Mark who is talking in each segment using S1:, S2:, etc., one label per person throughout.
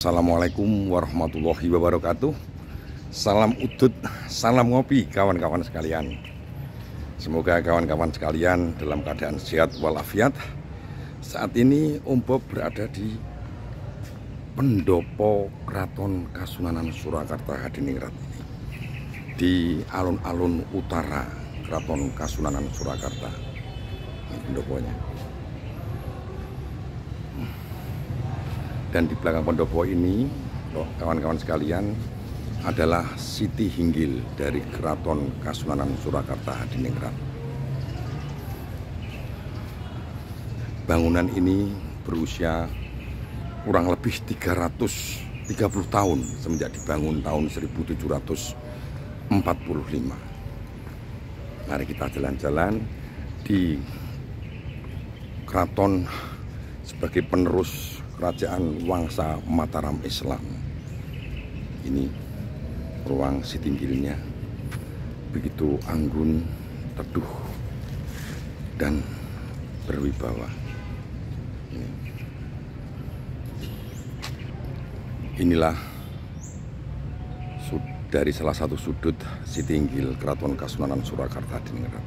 S1: Assalamualaikum warahmatullahi wabarakatuh. Salam udut, salam ngopi kawan-kawan sekalian. Semoga kawan-kawan sekalian dalam keadaan sehat walafiat. Saat ini Om Bob berada di pendopo Keraton Kasunanan Surakarta Hadiningrat ini, di alun-alun utara Keraton Kasunanan Surakarta. Ini pendoponya. Dan di belakang pendopo ini, kawan-kawan sekalian, adalah Siti Hinggil dari Keraton Kasunanan Surakarta Hadiningrat. Bangunan ini berusia kurang lebih 330 tahun semenjak dibangun tahun 1745. Mari kita jalan-jalan di keraton sebagai penerus Kerajaan Wangsa Mataram Islam. Ini ruang Siti Hinggilnya, begitu anggun, teduh, dan berwibawa. Inilah dari salah satu sudut Siti Hinggil Keraton Kasunanan Surakarta Hadiningrat.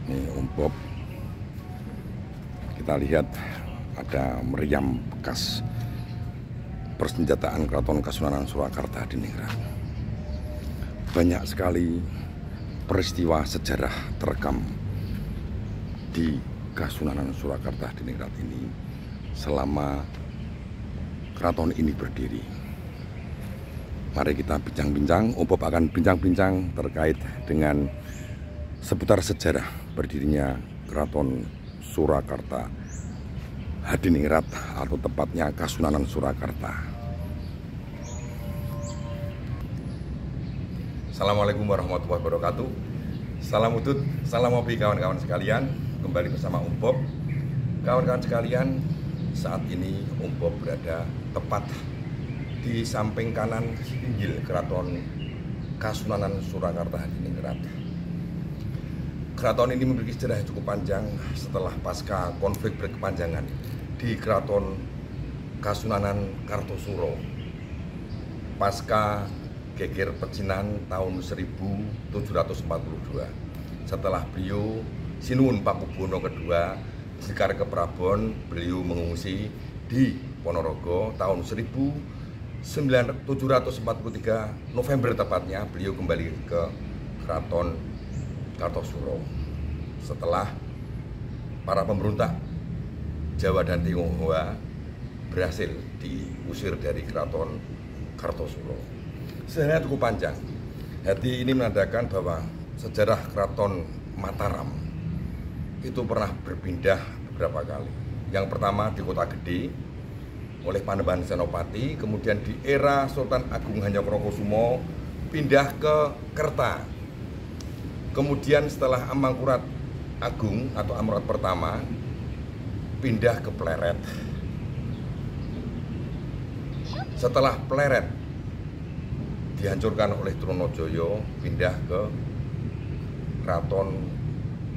S1: Ini Om Bob. Kita lihat ada meriam bekas persenjataan Keraton Kasunanan Surakarta Hadiningrat. Banyak sekali peristiwa sejarah terekam di Kasunanan Surakarta Hadiningrat ini selama keraton ini berdiri. Mari kita bincang-bincang. Om Bob akan bincang-bincang terkait dengan seputar sejarah berdirinya Keraton Surakarta Hadiningrat, atau tepatnya Kasunanan Surakarta. Assalamualaikum warahmatullahi wabarakatuh. Salam udut, salam ngopi kawan-kawan sekalian. Kembali bersama Om Bob. Kawan-kawan sekalian, saat ini Om Bob berada tepat di samping kanan Siti Hinggil Keraton Kasunanan Surakarta Hadiningrat. Keraton ini memiliki sejarah yang cukup panjang setelah pasca konflik berkepanjangan di Keraton Kasunanan Kartosuro. Pasca geger pecinan tahun 1742, setelah beliau Sinuwun Pakubuwono II Sekar ke Prabon, beliau mengungsi di Ponorogo tahun 1743 November tepatnya. Beliau kembali ke Keraton Kartosuro setelah para pemberontak Jawa dan Tionghoa berhasil diusir dari Keraton Kartosuro. Sejarahnya cukup panjang. Jadi ini menandakan bahwa sejarah Keraton Mataram itu pernah berpindah beberapa kali. Yang pertama di Kota Gede oleh Panembahan Senopati, kemudian di era Sultan Agung Hanyokrokusumo pindah ke Kerta. Kemudian setelah Amangkurat Agung atau Amangkurat pertama pindah ke Pleret. Setelah Pleret dihancurkan oleh Trunojoyo, pindah ke Keraton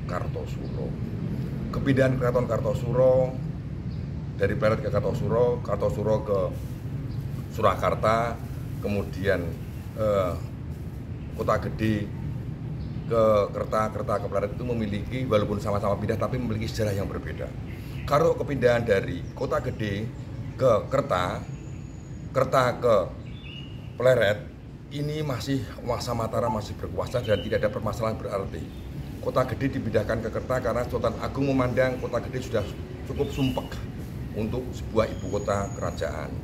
S1: Kartosuro. Kepindahan Keraton Kartosuro dari Pleret ke Kartosuro, Kartosuro ke Surakarta, kemudian Kota Gede ke Kerta, Kerta ke Pleret itu memiliki, walaupun sama-sama pindah, tapi memiliki sejarah yang berbeda. Kalau kepindahan dari Kota Gede ke Kerta, Kerta ke Pleret, ini masih Wangsa Mataram masih berkuasa dan tidak ada permasalahan berarti. Kota Gede dipindahkan ke Kerta karena Sultan Agung memandang Kota Gede sudah cukup sumpek untuk sebuah ibu kota kerajaan.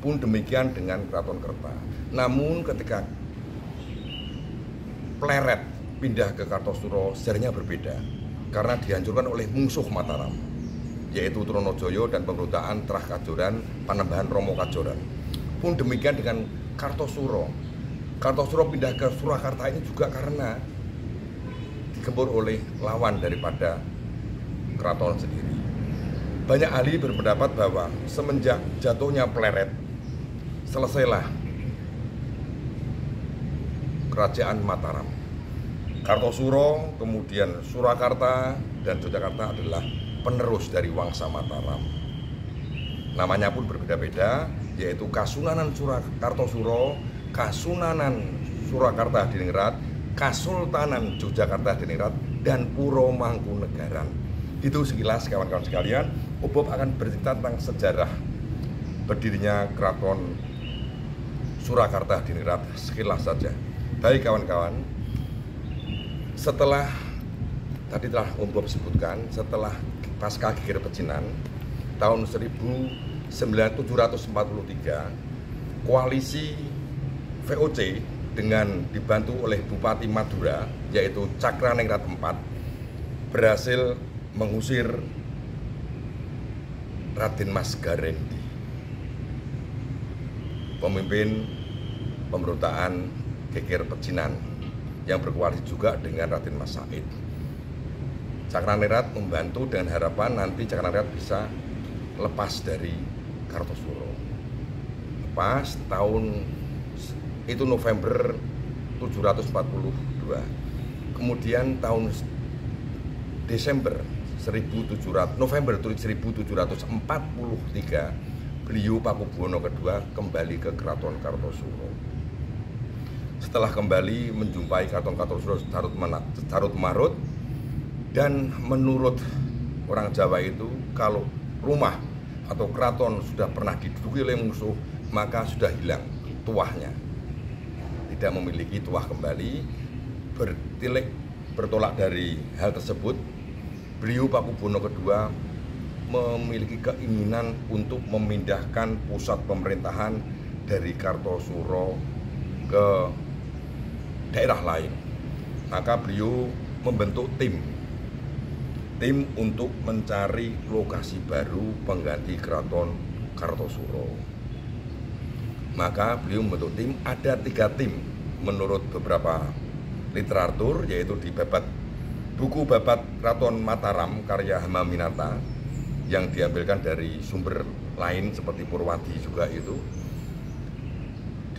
S1: Pun demikian dengan Keraton Kerta. Namun ketika Pleret pindah ke Kartosuro, sejarahnya berbeda karena dihancurkan oleh musuh Mataram, yaitu Trunojoyo dan pemberontakan Trah Kajoran, Panembahan Romo Kajoran. Pun demikian dengan Kartosuro. Kartosuro pindah ke Surakarta ini juga karena digempur oleh lawan daripada keraton sendiri. Banyak ahli berpendapat bahwa semenjak jatuhnya Pleret, selesailah Kerajaan Mataram. Kartosuro, kemudian Surakarta dan Yogyakarta adalah penerus dari Wangsa Mataram. Namanya pun berbeda-beda, yaitu Kasunanan Kartosuro, Kasunanan Surakarta Hadiningrat, Kasultanan Yogyakarta Hadiningrat, dan Puro Mangkunegaran. Itu sekilas kawan-kawan sekalian. Bob akan bercerita tentang sejarah berdirinya Keraton Surakarta Hadiningrat sekilas saja. Baik kawan-kawan, setelah tadi telah Bob sebutkan, setelah pasca Geger Pecinan tahun 1743, koalisi VOC dengan dibantu oleh Bupati Madura yaitu Cakraningrat IV berhasil mengusir Raden Mas Garendi, pemimpin pemberontakan Geger Pecinan yang berkoalisi juga dengan Raden Mas Said. Cakraningrat membantu dengan harapan nanti Cakraningrat bisa lepas dari Kartosuro. Lepas tahun itu November 742. Kemudian tahun Desember 1743 beliau Pakubuwono II kembali ke Keraton Kartosuro. Setelah kembali menjumpai Keraton Kartosuro carut marut, dan menurut orang Jawa itu kalau rumah atau keraton sudah pernah diduduki oleh musuh maka sudah hilang tuahnya, tidak memiliki tuah kembali. Bertolak dari hal tersebut, beliau Pakubuwono II memiliki keinginan untuk memindahkan pusat pemerintahan dari Kartosuro ke daerah lain. Maka beliau membentuk tim untuk mencari lokasi baru pengganti Keraton Kartosuro. Maka beliau membentuk tim, ada 3 tim menurut beberapa literatur, yaitu di buku Babat Keraton Mataram karya Hamaminata yang diambilkan dari sumber lain seperti Purwadi juga, itu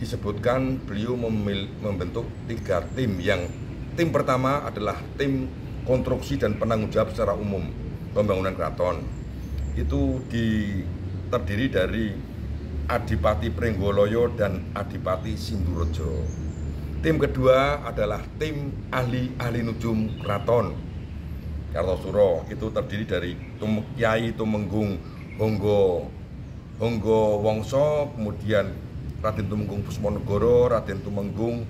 S1: disebutkan beliau membentuk 3 tim. Yang tim pertama adalah tim konstruksi dan penanggung jawab secara umum pembangunan keraton. Itu terdiri dari Adipati Pringgoloyo dan Adipati Sindurejo. Tim kedua adalah tim ahli nujum keraton Kartosuro. Itu terdiri dari Kyai Tumenggung Honggo Wongso, kemudian Raden Tumenggung Pusponegoro, Raden Tumenggung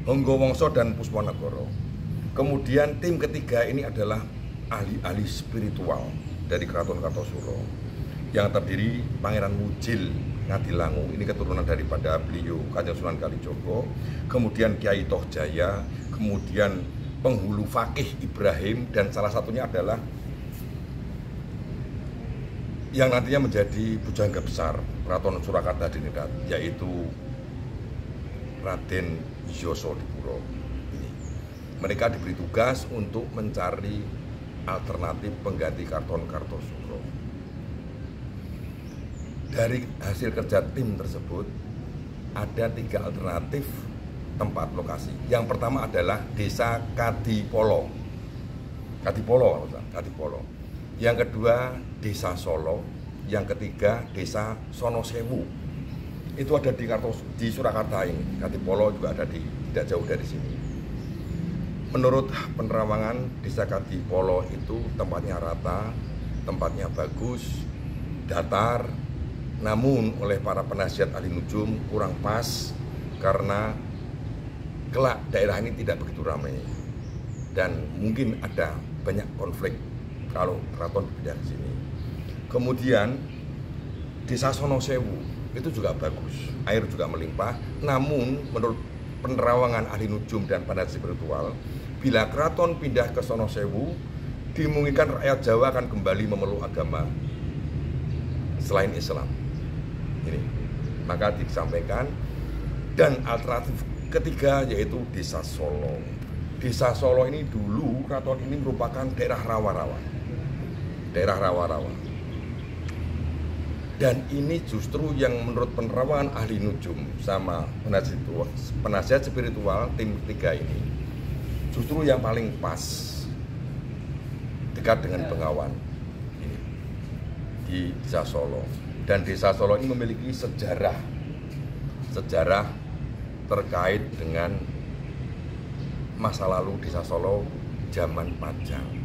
S1: Honggo Wongso dan Pusponegoro. Kemudian tim ketiga ini adalah ahli-ahli spiritual dari Keraton Kartosuro yang terdiri Pangeran Wujil Ngadilangu, ini keturunan daripada beliau Kanjeng Sunan Kalijogo, kemudian Kiai Tohjaya, kemudian penghulu fakih Ibrahim, dan salah satunya adalah yang nantinya menjadi pujangga besar Keraton Surakarta Hadiningrat, yaitu Raden Yosodipuro. Mereka diberi tugas untuk mencari alternatif pengganti Keraton Kartosuro. Dari hasil kerja tim tersebut ada 3 alternatif tempat lokasi. Yang pertama adalah Desa Kadipolo. Yang kedua Desa Solo. Yang ketiga Desa Sonosewu. Itu ada di Surakarta ini. Kadipolo juga ada tidak jauh dari sini. Menurut penerawangan, Desa Kadipolo itu tempatnya rata, tempatnya bagus, datar, namun oleh para penasihat ahli nujum kurang pas karena kelak daerah ini tidak begitu ramai dan mungkin ada banyak konflik kalau keraton pindah ke sini. Kemudian Desa Sonosewu itu juga bagus, air juga melimpah, namun menurut penerawangan ahli nujum dan penasihat spiritual, bila keraton pindah ke Sonosewu, dimungkinkan rakyat Jawa akan kembali memeluk agama selain Islam. Ini maka disampaikan. Dan alternatif ketiga yaitu Desa Solo. Desa Solo ini dulu keraton ini merupakan daerah rawa-rawa. Dan ini justru yang menurut penerawangan ahli nujum sama penasihat spiritual tim ketiga ini, justru yang paling pas dekat dengan Bengawan ini di Desa Solo. Dan Desa Solo ini memiliki sejarah terkait dengan masa lalu Desa Solo zaman Pajang.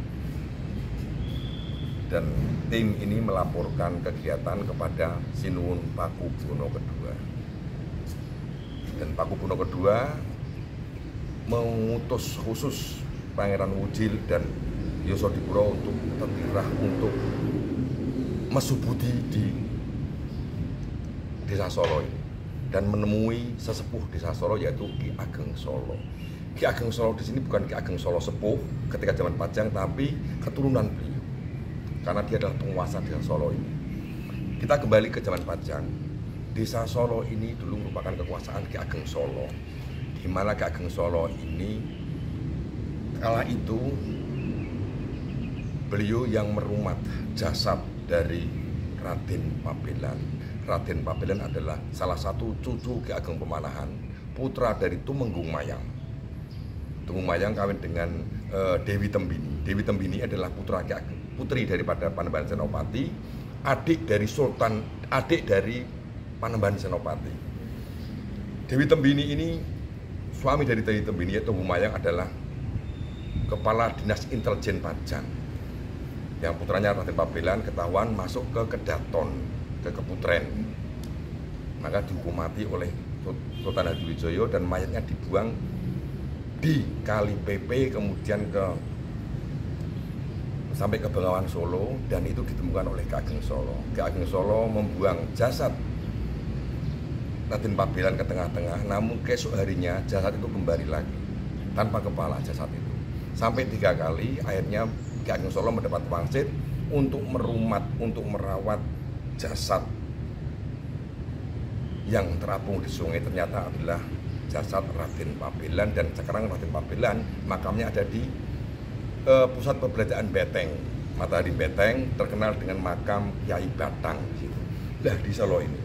S1: Dan tim ini melaporkan kegiatan kepada Sinuwun Pakubuwono II. Dan Pakubuwono II mengutus khusus Pangeran Wujil dan Yosodipuro untuk tertirah untuk mesubudi di Desa Solo ini dan menemui sesepuh Desa Solo yaitu Ki Ageng Solo. Ki Ageng Solo di sini bukan Ki Ageng Solo sepuh ketika zaman Pajang, tapi keturunan beliau karena dia adalah penguasa Desa Solo ini. Kita kembali ke zaman Pajang. Desa Solo ini dulu merupakan kekuasaan Ki Ageng Solo, di mana Ki Ageng Solo ini kala itu beliau yang merumat jasad dari Raden Pabelan. Raden Pabelan adalah salah satu cucu Ki Ageng Pemanahan, putra dari Tumenggung Mayang. Tumenggung Mayang kawin dengan Dewi Tembini. Dewi Tembini adalah putri daripada Panembahan Senopati, adik dari Panembahan Senopati. Dewi Tembini ini, suami dari Dewi Tembini yaitu Tumenggung Mayang adalah kepala dinas intelijen Pajang. Yang putranya Raden Pabelan ketahuan masuk ke Kedaton, ke Keputren, maka dihukum mati oleh Sultan Hadiwijoyo dan mayatnya dibuang di Kali Pepe, kemudian sampai ke Bengawan Solo, dan itu ditemukan oleh Ki Ageng Solo. Ki Ageng Solo membuang jasad Raden Pabelan ke tengah-tengah, namun keesok harinya jasad itu kembali lagi tanpa kepala jasad itu. Sampai 3 kali, akhirnya Ki Ageng Solo mendapat wangsit untuk merawat jasad yang terapung di sungai. Ternyata adalah jasad Raden Pabelan, dan sekarang Raden Pabelan makamnya ada di pusat perbelanjaan Beteng, Matahari Beteng, terkenal dengan makam Kyai Batang gitu. Nah, di Solo ini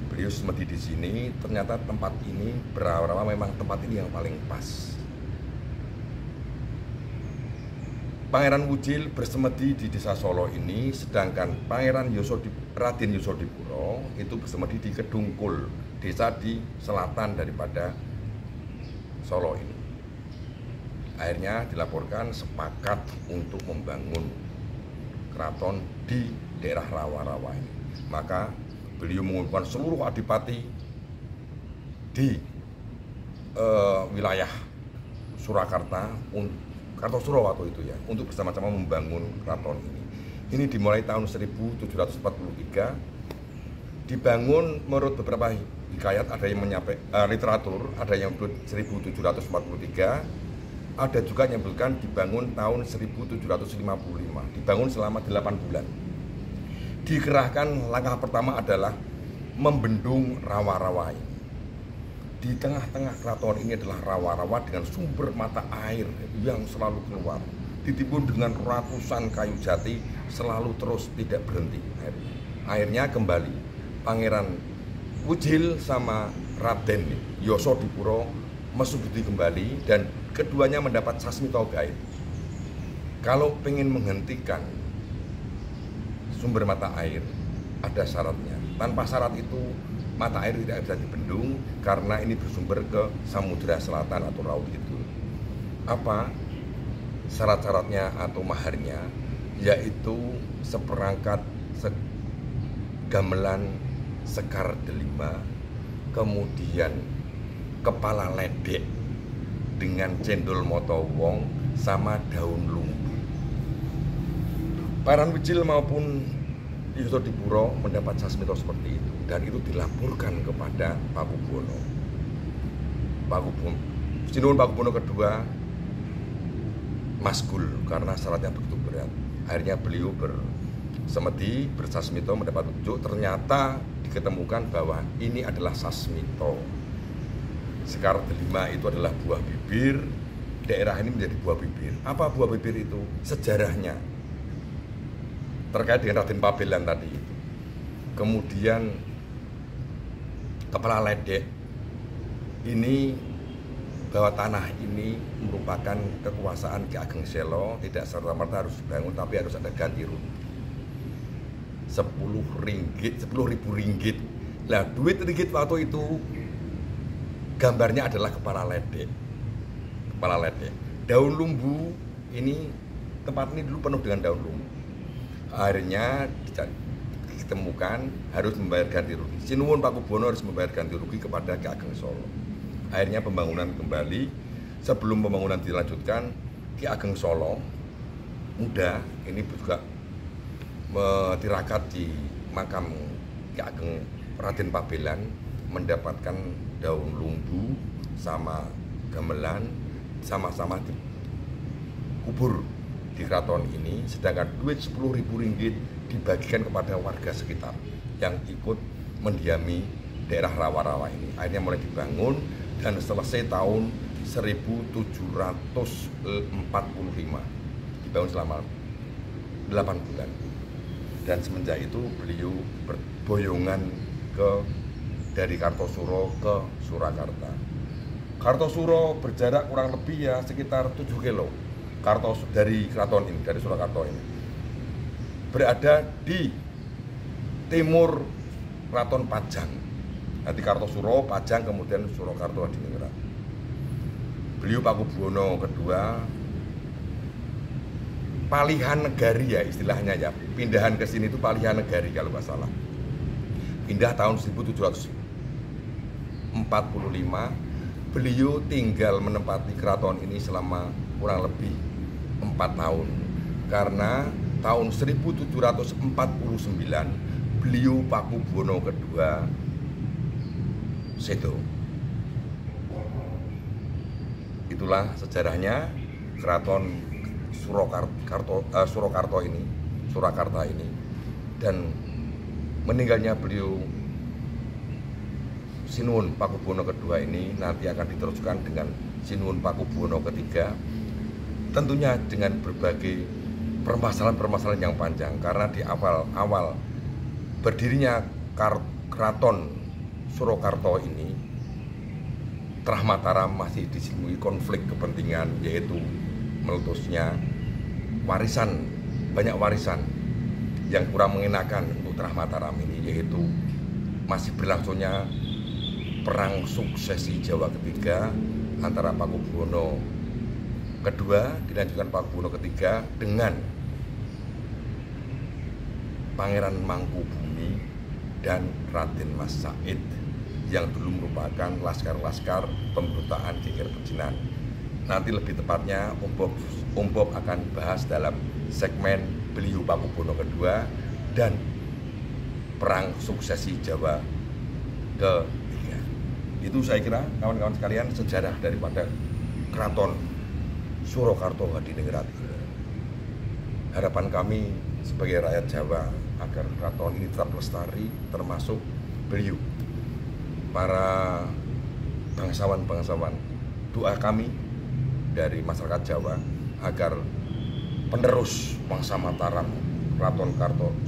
S1: beliau semedi di sini. Ternyata tempat ini berawal memang tempat ini yang paling pas. Pangeran Wujil bersemedi di Desa Solo ini, sedangkan Raden Yosodipuro itu bersemedi di Kedungkul, desa di selatan daripada Solo ini. Akhirnya dilaporkan sepakat untuk membangun keraton di daerah rawa-rawa ini. Maka beliau mengumpulkan seluruh adipati di wilayah Surakarta, Kartosuro waktu itu ya, untuk bersama-sama membangun keraton ini. Ini dimulai tahun 1743, dibangun menurut beberapa hikayat, ada yang literatur, ada yang menyebut 1743, ada juga yang menyebutkan dibangun tahun 1755, dibangun selama 8 bulan. Dikerahkan, langkah pertama adalah membendung rawa-rawa ini. Di tengah-tengah keraton ini adalah rawa-rawa dengan sumber mata air yang selalu keluar, ditimbun dengan ratusan kayu jati, selalu terus tidak berhenti. Akhirnya kembali Pangeran Wujil sama Raden Yosodipuro mesubudi kembali, dan keduanya mendapat sasmito gaib. Kalau pengen menghentikan sumber mata air, ada syaratnya. Tanpa syarat itu mata air tidak bisa dibendung, karena ini bersumber ke Samudra Selatan atau Laut itu. Apa syarat-syaratnya atau maharnya? Yaitu seperangkat gamelan sekar delima, kemudian kepala ledek dengan cendol moto wong sama daun lumbu. Pangeran Wujil maupun Yosodipuro mendapat sasmito seperti itu, dan itu dilaporkan kepada Pakubuwono. Sinuwun Pakubuwono II masgul karena syaratnya begitu berat. Akhirnya beliau bersemedi, bersasmito, mendapat petunjuk. Ternyata diketemukan bahwa ini adalah sasmito. Sekar delima itu adalah buah bibir. Daerah ini menjadi buah bibir. Apa buah bibir itu? Sejarahnya terkait dengan Raden Pabelan tadi. Kemudian kepala ledek ini bahwa tanah ini merupakan kekuasaan Ki Ageng Selo, tidak serta-merta harus dibangun, tapi harus ada ganti rugi. 10.000 ringgit. Nah, duit ringgit waktu itu gambarnya adalah kepala ledek. Daun lumbu ini, tempat ini dulu penuh dengan daun lumbu. Akhirnya ditemukan harus membayar ganti rugi. Sinuwun Pakubuwono harus membayar ganti rugi kepada Ki Ageng Selo. Akhirnya pembangunan kembali. Sebelum pembangunan dilanjutkan, Ki Ageng Selo muda ini juga tirakat di makam Ki Ageng Raden Pabelan, mendapatkan daun lumbu sama gamelan sama-sama dikubur di keraton ini, sedangkan duit 10.000 ringgit dibagikan kepada warga sekitar yang ikut mendiami daerah rawa-rawa ini. Akhirnya mulai dibangun dan selesai tahun 1745, dibangun selama 8 bulan. Dan semenjak itu beliau berboyongan dari Kartosuro ke Surakarta. Kartosuro berjarak kurang lebih ya sekitar 7 kilo dari keraton ini, dari Surakarta ini. Berada di timur Keraton Pajang. Nanti Kartosuro, Pajang, kemudian Surakarta Hadiningrat. Beliau Pakubuwono kedua, palihan negari ya istilahnya ya. Pindahan ke sini itu palihan negari kalau nggak salah. Pindah tahun 1745. Beliau tinggal menempati keraton ini selama kurang lebih 4 tahun. Karena tahun 1749 beliau Pakubuwono kedua sedo. Itulah sejarahnya keraton Surakarta ini, dan meninggalnya beliau Sinuwun Pakubuwono kedua ini nanti akan diteruskan dengan Sinuwun Pakubuwono ketiga, tentunya dengan berbagai permasalahan-permasalahan yang panjang, karena di awal berdirinya keraton Surakarta ini, Trah Mataram masih disilui konflik kepentingan, yaitu meletusnya banyak warisan yang kurang mengenakan untuk Trah Mataram ini, yaitu masih berlangsungnya perang suksesi Jawa ketiga antara Pakubuwono kedua dilanjutkan Pakubuwono ketiga dengan Pangeran Mangkubumi dan Raden Mas Said yang dulu merupakan laskar-laskar pemberontakan Geger Pecinan. Nanti lebih tepatnya Om Bob akan bahas dalam segmen beliau Pakubuwono kedua dan perang suksesi Jawa ketiga. Itu saya kira kawan-kawan sekalian sejarah daripada keraton Surakarta Hadiningrat. Harapan kami sebagai rakyat Jawa agar keraton ini tetap lestari, termasuk beliau, para bangsawan-bangsawan. Doa kami dari masyarakat Jawa agar penerus Wangsa Mataram, Keraton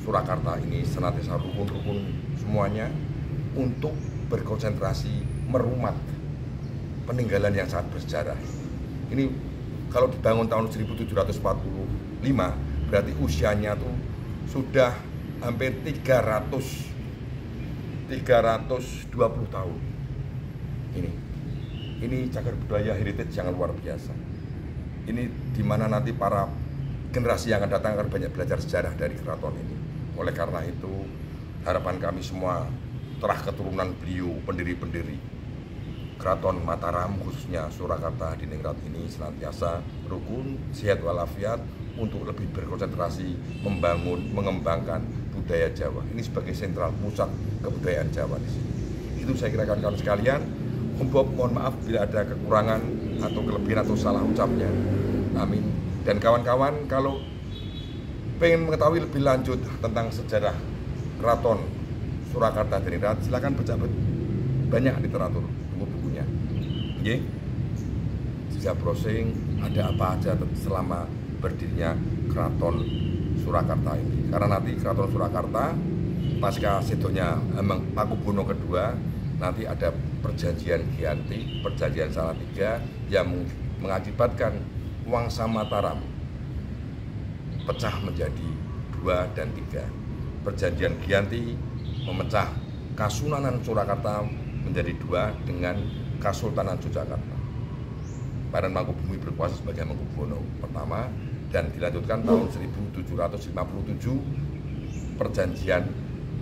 S1: Surakarta ini senantiasa rukun-rukun semuanya untuk berkonsentrasi merumat peninggalan yang sangat bersejarah. Ini kalau dibangun tahun 1745, berarti usianya tuh sudah hampir 320 tahun. Ini cagar budaya heritage yang luar biasa. Ini dimana nanti para generasi yang akan datang akan banyak belajar sejarah dari keraton ini. Oleh karena itu, harapan kami semua, terah keturunan beliau, pendiri-pendiri Keraton Mataram, khususnya Surakarta Hadiningrat ini senantiasa rukun, sehat walafiat untuk lebih berkonsentrasi mengembangkan budaya Jawa. Ini sebagai sentral pusat kebudayaan Jawa di sini. Itu saya kira kawan-kawan sekalian. Om Bob mohon maaf bila ada kekurangan atau kelebihan atau salah ucapnya. Amin. Dan kawan-kawan kalau pengen mengetahui lebih lanjut tentang sejarah Keraton Surakarta Hadiningrat, silakan baca banyak literatur buku-bukunya. Nggih. Bisa browsing ada apa aja selama berdirinya Keraton Surakarta ini. Karena nanti Keraton Surakarta pasca sedonya emang Pakubuwono kedua nanti ada perjanjian Giyanti, perjanjian Salatiga yang mengakibatkan Wangsa Mataram pecah menjadi 2 dan 3. Perjanjian Giyanti memecah Kasunanan Surakarta menjadi 2 dengan Kasultanan Yogyakarta. Pangeran Mangkubumi berkuasa sebagai Mangkubuwono pertama, dan dilanjutkan tahun 1757 perjanjian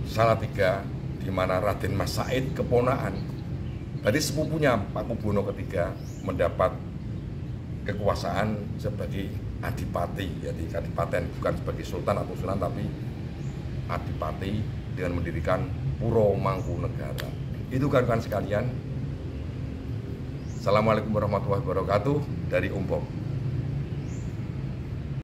S1: Salatiga, di mana Raden Mas Said keponakan dari sepupunya Pakubuwono ketiga mendapat kekuasaan sebagai adipati, jadi kadipaten, bukan sebagai sultan atau sunan, tapi adipati dengan mendirikan Puro Mangkunegara. Itu kan sekalian. Assalamualaikum warahmatullahi wabarakatuh dari Umbok.